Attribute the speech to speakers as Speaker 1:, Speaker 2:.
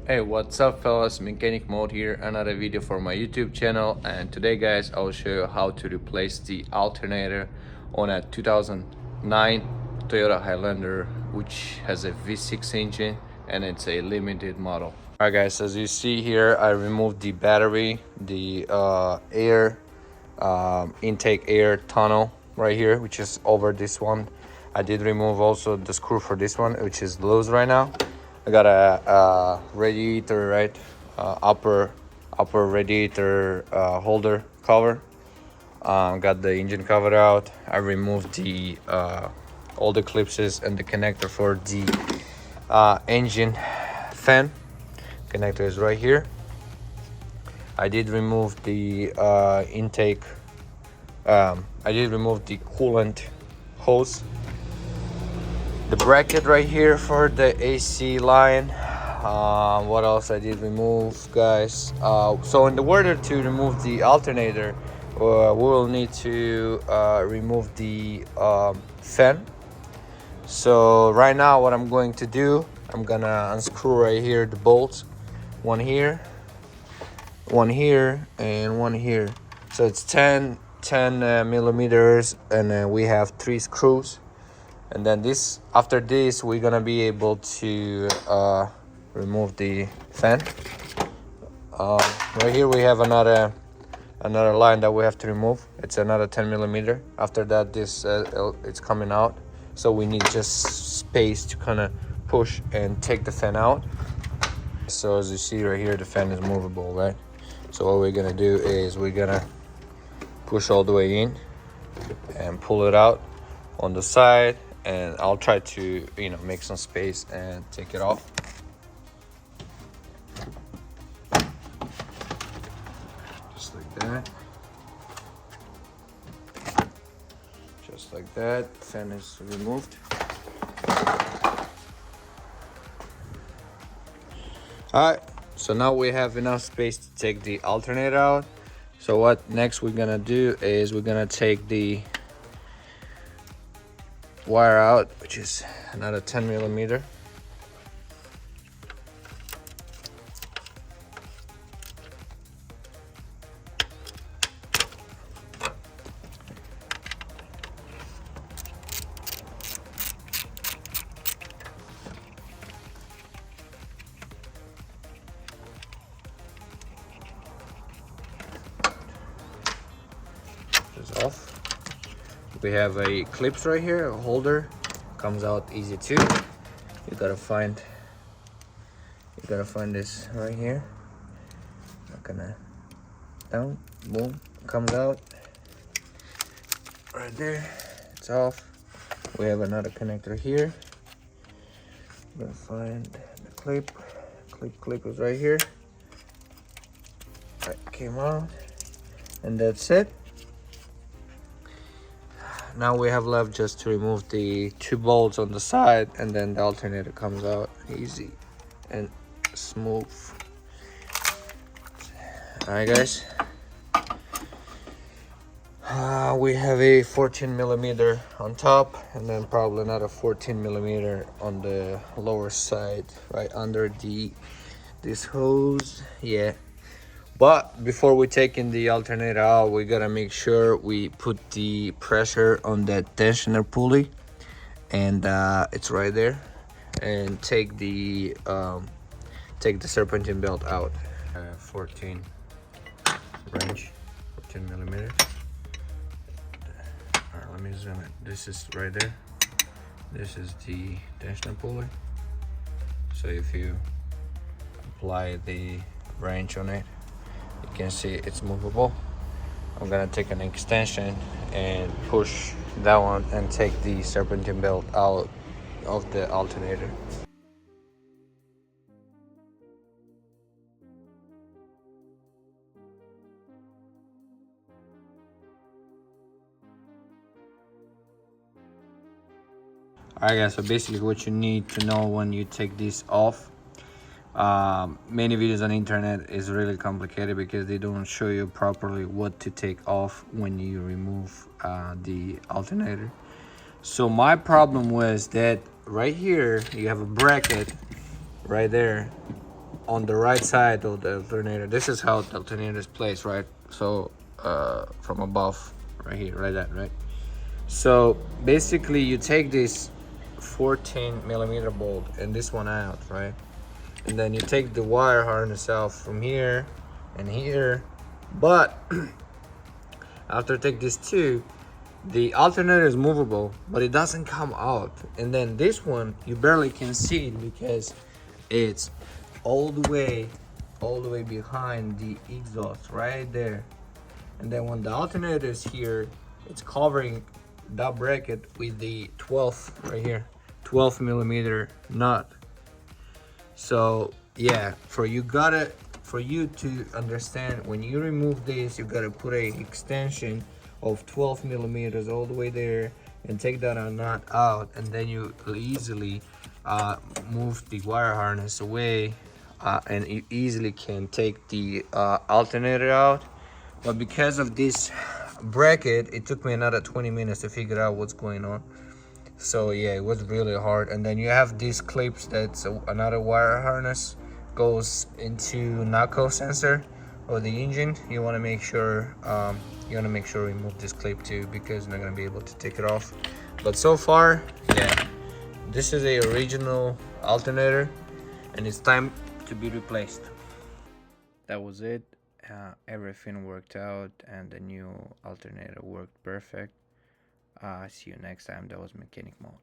Speaker 1: Hey, what's up fellas, Mechanic Mode here, another video for my YouTube channel. And today guys, I will show you how to replace the alternator on a 2009 Toyota Highlander, which has a V6 engine and it's a limited model. Alright guys, as you see here, I removed the battery, the air intake air tunnel right here, which is over this one. I did remove also the screw for this one, which is loose right now. I got a radiator, right, upper radiator holder cover. Got the engine cover out. I removed the all the clips and the connector for the engine fan. Connector is right here. I did remove the intake. I did remove the coolant hose. The bracket right here for the AC line. What else I did remove, guys? So in order to remove the alternator, we will need to remove the fan. So right now what I'm going to do, I'm gonna unscrew right here the bolts. One here, and one here. So it's 10 millimeters, and then we have 3 screws. And then after this we're gonna be able to remove the fan. Right here we have another line that we have to remove. It's another 10 millimeter. After that it's coming out, so we need just space to kind of push and take the fan out. So as you see right here, the fan is movable, right? So what we're gonna do is we're gonna push all the way in and pull it out on the side. And I'll try to, make some space and take it off. Just like that. Just like that. Fan is removed. Alright, so now we have enough space to take the alternator out. So what next we're gonna do is we're gonna take the wire out, which is another 10 millimeter. Just off. We have a clips right here, a holder. Comes out easy too. You gotta find this right here. Not gonna down, boom, comes out right there. It's off. We have another connector here. I'm gonna find the clip. Clip is right here. That came out, and that's it. Now we have left just to remove the 2 bolts on the side, and then the alternator comes out easy and smooth. Alright guys, we have a 14 millimeter on top, and then probably another 14 millimeter on the lower side, right under this hose. Yeah. But before we take in the alternator out, we gotta make sure we put the pressure on that tensioner pulley, and it's right there. And take the serpentine belt out. 14 range, 14 millimeters. Alright, let me zoom it. This is right there. This is the tensioner pulley. So if you apply the wrench on it, you can see it's movable. I'm gonna take an extension and push that one and take the serpentine belt out of the alternator. Alright guys, so basically what you need to know when you take this off, many videos on the internet is really complicated because they don't show you properly what to take off when you remove the alternator. So my problem was that right here you have a bracket right there on the right side of the alternator. This is how the alternator is placed, right? So from above, right here, right that, right? So basically you take this 14 millimeter bolt and this one out, right? And then you take the wire harness out from here and here. But after take these two, the alternator is movable, but it doesn't come out. And then this one, you barely can see it because it's all the way behind the exhaust right there. And then when the alternator is here, it's covering that bracket with the 12 right here, 12 millimeter nut. So yeah, for you to understand, when you remove this, you gotta put a extension of 12 millimeters all the way there and take that nut out, and then you easily move the wire harness away, and you easily can take the alternator out. But because of this bracket, it took me another 20 minutes to figure out what's going on. So yeah, it was really hard. And then you have these clips, that's another wire harness, goes into knuckle sensor of the engine. You want to make sure remove this clip too, because you're not going to be able to take it off. But so far, yeah, this is a original alternator and it's time to be replaced. That was it. Everything worked out and the new alternator worked perfect. See you next time. That was mechanic mode.